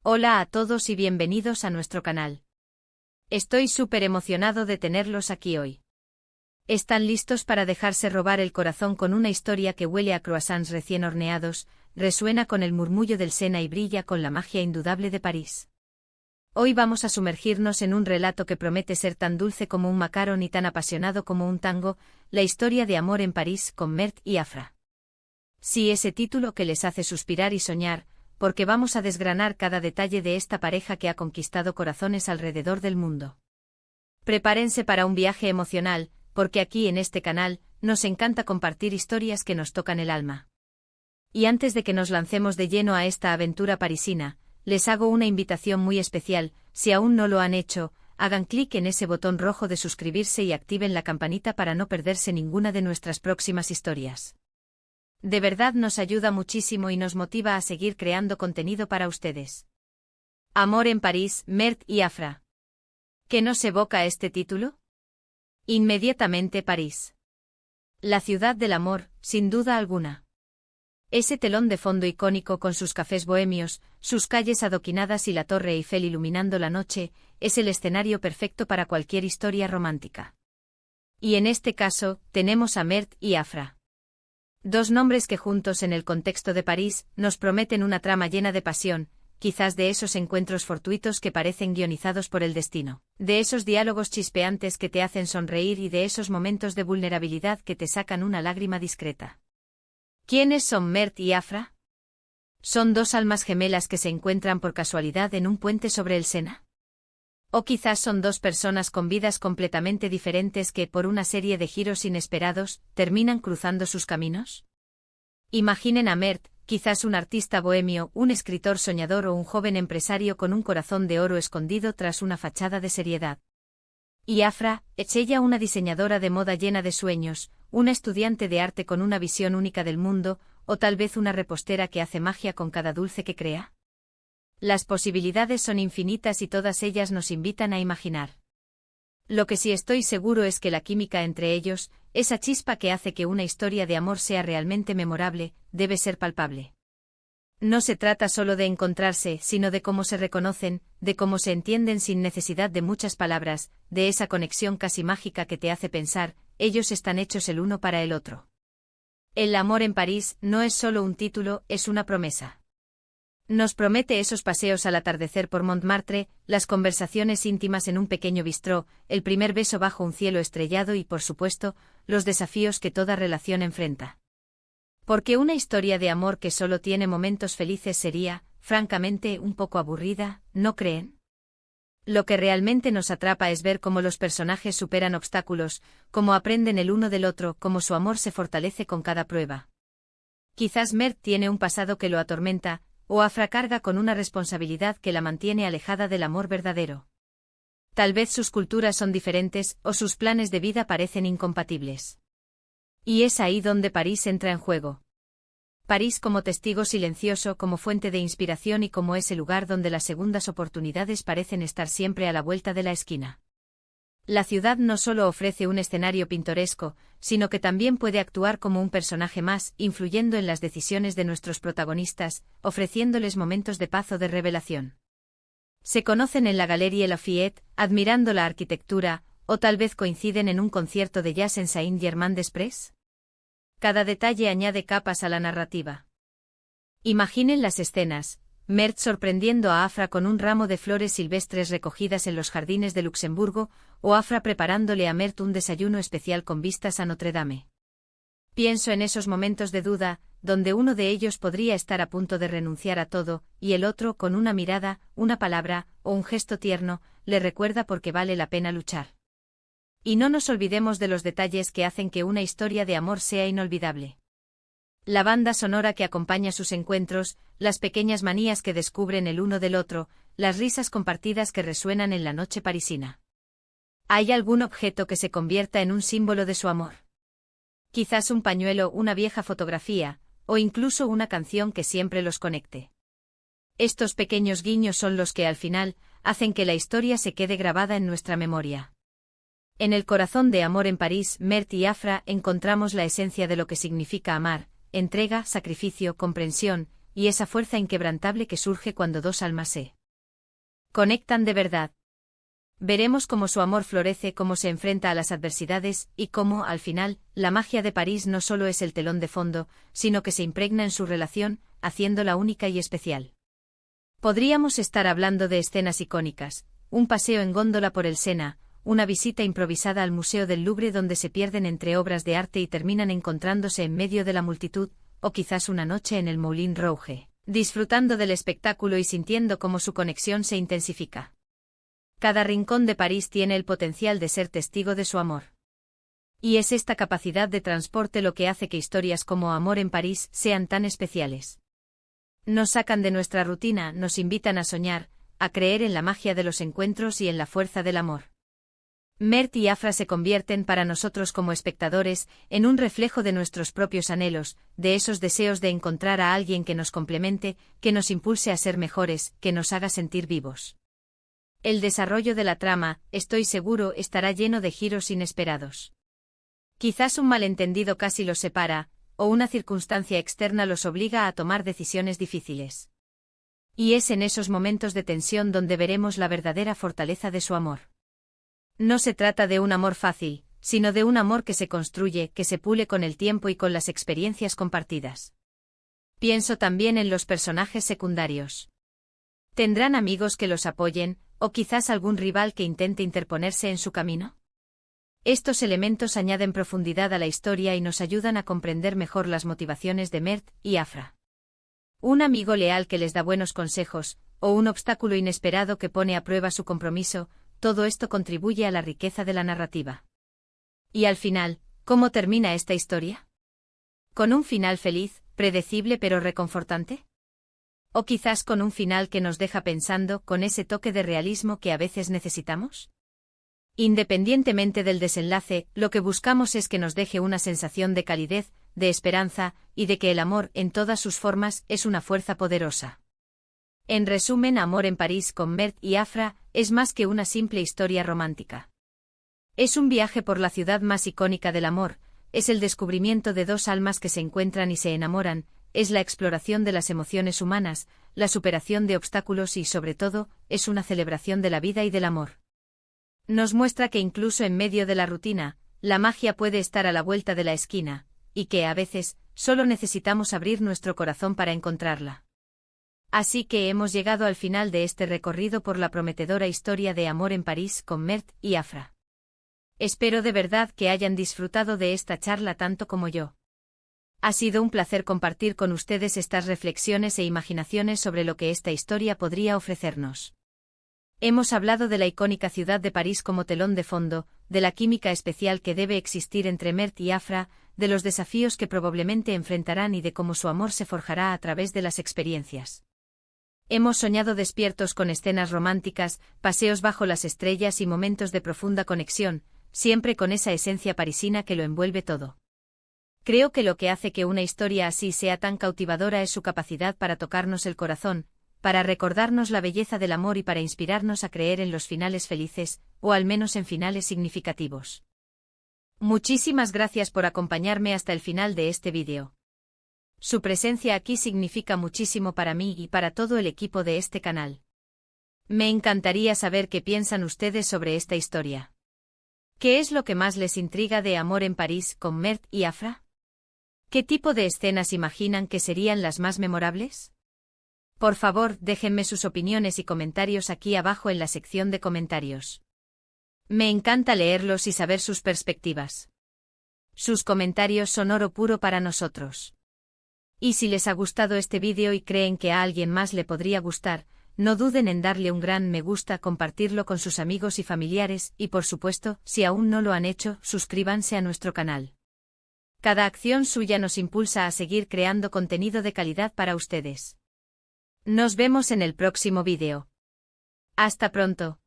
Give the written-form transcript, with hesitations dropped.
Hola a todos y bienvenidos a nuestro canal. Estoy súper emocionado de tenerlos aquí hoy. ¿Están listos para dejarse robar el corazón con una historia que huele a croissants recién horneados, resuena con el murmullo del Sena y brilla con la magia indudable de París? Hoy vamos a sumergirnos en un relato que promete ser tan dulce como un macarón y tan apasionado como un tango, la historia de amor en París con Mert y Afra. Sí, ese título que les hace suspirar y soñar, porque vamos a desgranar cada detalle de esta pareja que ha conquistado corazones alrededor del mundo. Prepárense para un viaje emocional, porque aquí en este canal, nos encanta compartir historias que nos tocan el alma. Y antes de que nos lancemos de lleno a esta aventura parisina, les hago una invitación muy especial. Si aún no lo han hecho, hagan clic en ese botón rojo de suscribirse y activen la campanita para no perderse ninguna de nuestras próximas historias. De verdad nos ayuda muchísimo y nos motiva a seguir creando contenido para ustedes. Amor en París, Mert y Afra. ¿Qué nos evoca este título? Inmediatamente París. La ciudad del amor, sin duda alguna. Ese telón de fondo icónico con sus cafés bohemios, sus calles adoquinadas y la Torre Eiffel iluminando la noche, es el escenario perfecto para cualquier historia romántica. Y en este caso, tenemos a Mert y Afra. Dos nombres que juntos en el contexto de París, nos prometen una trama llena de pasión, quizás de esos encuentros fortuitos que parecen guionizados por el destino, de esos diálogos chispeantes que te hacen sonreír y de esos momentos de vulnerabilidad que te sacan una lágrima discreta. ¿Quiénes son Mert y Afra? ¿Son dos almas gemelas que se encuentran por casualidad en un puente sobre el Sena? ¿O quizás son dos personas con vidas completamente diferentes que, por una serie de giros inesperados, terminan cruzando sus caminos? Imaginen a Mert, quizás un artista bohemio, un escritor soñador o un joven empresario con un corazón de oro escondido tras una fachada de seriedad. Y Afra, es ella una diseñadora de moda llena de sueños, una estudiante de arte con una visión única del mundo, o tal vez una repostera que hace magia con cada dulce que crea. Las posibilidades son infinitas y todas ellas nos invitan a imaginar. Lo que sí estoy seguro es que la química entre ellos, esa chispa que hace que una historia de amor sea realmente memorable, debe ser palpable. No se trata solo de encontrarse, sino de cómo se reconocen, de cómo se entienden sin necesidad de muchas palabras, de esa conexión casi mágica que te hace pensar, ellos están hechos el uno para el otro. El amor en París no es solo un título, es una promesa. Nos promete esos paseos al atardecer por Montmartre, las conversaciones íntimas en un pequeño bistró, el primer beso bajo un cielo estrellado y, por supuesto, los desafíos que toda relación enfrenta. Porque una historia de amor que solo tiene momentos felices sería, francamente, un poco aburrida, ¿no creen? Lo que realmente nos atrapa es ver cómo los personajes superan obstáculos, cómo aprenden el uno del otro, cómo su amor se fortalece con cada prueba. Quizás Mert tiene un pasado que lo atormenta, o Afra carga con una responsabilidad que la mantiene alejada del amor verdadero. Tal vez sus culturas son diferentes, o sus planes de vida parecen incompatibles. Y es ahí donde París entra en juego. París como testigo silencioso, como fuente de inspiración y como ese lugar donde las segundas oportunidades parecen estar siempre a la vuelta de la esquina. La ciudad no solo ofrece un escenario pintoresco, sino que también puede actuar como un personaje más, influyendo en las decisiones de nuestros protagonistas, ofreciéndoles momentos de paz o de revelación. Se conocen en la Galerie Lafayette, admirando la arquitectura, o tal vez coinciden en un concierto de jazz en Saint-Germain-des-Prés. Cada detalle añade capas a la narrativa. Imaginen las escenas. Mert sorprendiendo a Afra con un ramo de flores silvestres recogidas en los jardines de Luxemburgo, o Afra preparándole a Mert un desayuno especial con vistas a Notre Dame. Pienso en esos momentos de duda, donde uno de ellos podría estar a punto de renunciar a todo, y el otro, con una mirada, una palabra, o un gesto tierno, le recuerda por qué vale la pena luchar. Y no nos olvidemos de los detalles que hacen que una historia de amor sea inolvidable. La banda sonora que acompaña sus encuentros, las pequeñas manías que descubren el uno del otro, las risas compartidas que resuenan en la noche parisina. ¿Hay algún objeto que se convierta en un símbolo de su amor? Quizás un pañuelo, una vieja fotografía, o incluso una canción que siempre los conecte. Estos pequeños guiños son los que al final, hacen que la historia se quede grabada en nuestra memoria. En el corazón de Amor en París, Mert y Afra encontramos la esencia de lo que significa amar, entrega, sacrificio, comprensión, y esa fuerza inquebrantable que surge cuando dos almas se conectan de verdad. Veremos cómo su amor florece, cómo se enfrenta a las adversidades, y cómo, al final, la magia de París no solo es el telón de fondo, sino que se impregna en su relación, haciéndola única y especial. Podríamos estar hablando de escenas icónicas, un paseo en góndola por el Sena, una visita improvisada al Museo del Louvre donde se pierden entre obras de arte y terminan encontrándose en medio de la multitud, o quizás una noche en el Moulin Rouge, disfrutando del espectáculo y sintiendo cómo su conexión se intensifica. Cada rincón de París tiene el potencial de ser testigo de su amor. Y es esta capacidad de transporte lo que hace que historias como Amor en París sean tan especiales. Nos sacan de nuestra rutina, nos invitan a soñar, a creer en la magia de los encuentros y en la fuerza del amor. Mert y Afra se convierten para nosotros como espectadores en un reflejo de nuestros propios anhelos, de esos deseos de encontrar a alguien que nos complemente, que nos impulse a ser mejores, que nos haga sentir vivos. El desarrollo de la trama, estoy seguro, estará lleno de giros inesperados. Quizás un malentendido casi los separa, o una circunstancia externa los obliga a tomar decisiones difíciles. Y es en esos momentos de tensión donde veremos la verdadera fortaleza de su amor. No se trata de un amor fácil, sino de un amor que se construye, que se pule con el tiempo y con las experiencias compartidas. Pienso también en los personajes secundarios. ¿Tendrán amigos que los apoyen, o quizás algún rival que intente interponerse en su camino? Estos elementos añaden profundidad a la historia y nos ayudan a comprender mejor las motivaciones de Mert y Afra. Un amigo leal que les da buenos consejos, o un obstáculo inesperado que pone a prueba su compromiso, todo esto contribuye a la riqueza de la narrativa. Y al final, ¿cómo termina esta historia? ¿Con un final feliz, predecible pero reconfortante? ¿O quizás con un final que nos deja pensando, con ese toque de realismo que a veces necesitamos? Independientemente del desenlace, lo que buscamos es que nos deje una sensación de calidez, de esperanza, y de que el amor, en todas sus formas, es una fuerza poderosa. En resumen, Amor en París con Mert y Afra es más que una simple historia romántica. Es un viaje por la ciudad más icónica del amor, es el descubrimiento de dos almas que se encuentran y se enamoran, es la exploración de las emociones humanas, la superación de obstáculos y, sobre todo, es una celebración de la vida y del amor. Nos muestra que incluso en medio de la rutina, la magia puede estar a la vuelta de la esquina, y que, a veces, solo necesitamos abrir nuestro corazón para encontrarla. Así que hemos llegado al final de este recorrido por la prometedora historia de Amor en París con Mert y Afra. Espero de verdad que hayan disfrutado de esta charla tanto como yo. Ha sido un placer compartir con ustedes estas reflexiones e imaginaciones sobre lo que esta historia podría ofrecernos. Hemos hablado de la icónica ciudad de París como telón de fondo, de la química especial que debe existir entre Mert y Afra, de los desafíos que probablemente enfrentarán y de cómo su amor se forjará a través de las experiencias. Hemos soñado despiertos con escenas románticas, paseos bajo las estrellas y momentos de profunda conexión, siempre con esa esencia parisina que lo envuelve todo. Creo que lo que hace que una historia así sea tan cautivadora es su capacidad para tocarnos el corazón, para recordarnos la belleza del amor y para inspirarnos a creer en los finales felices, o al menos en finales significativos. Muchísimas gracias por acompañarme hasta el final de este vídeo. Su presencia aquí significa muchísimo para mí y para todo el equipo de este canal. Me encantaría saber qué piensan ustedes sobre esta historia. ¿Qué es lo que más les intriga de Amor en París con Mert y Afra? ¿Qué tipo de escenas imaginan que serían las más memorables? Por favor, déjenme sus opiniones y comentarios aquí abajo en la sección de comentarios. Me encanta leerlos y saber sus perspectivas. Sus comentarios son oro puro para nosotros. Y si les ha gustado este vídeo y creen que a alguien más le podría gustar, no duden en darle un gran me gusta, compartirlo con sus amigos y familiares y, por supuesto, si aún no lo han hecho, suscríbanse a nuestro canal. Cada acción suya nos impulsa a seguir creando contenido de calidad para ustedes. Nos vemos en el próximo vídeo. Hasta pronto.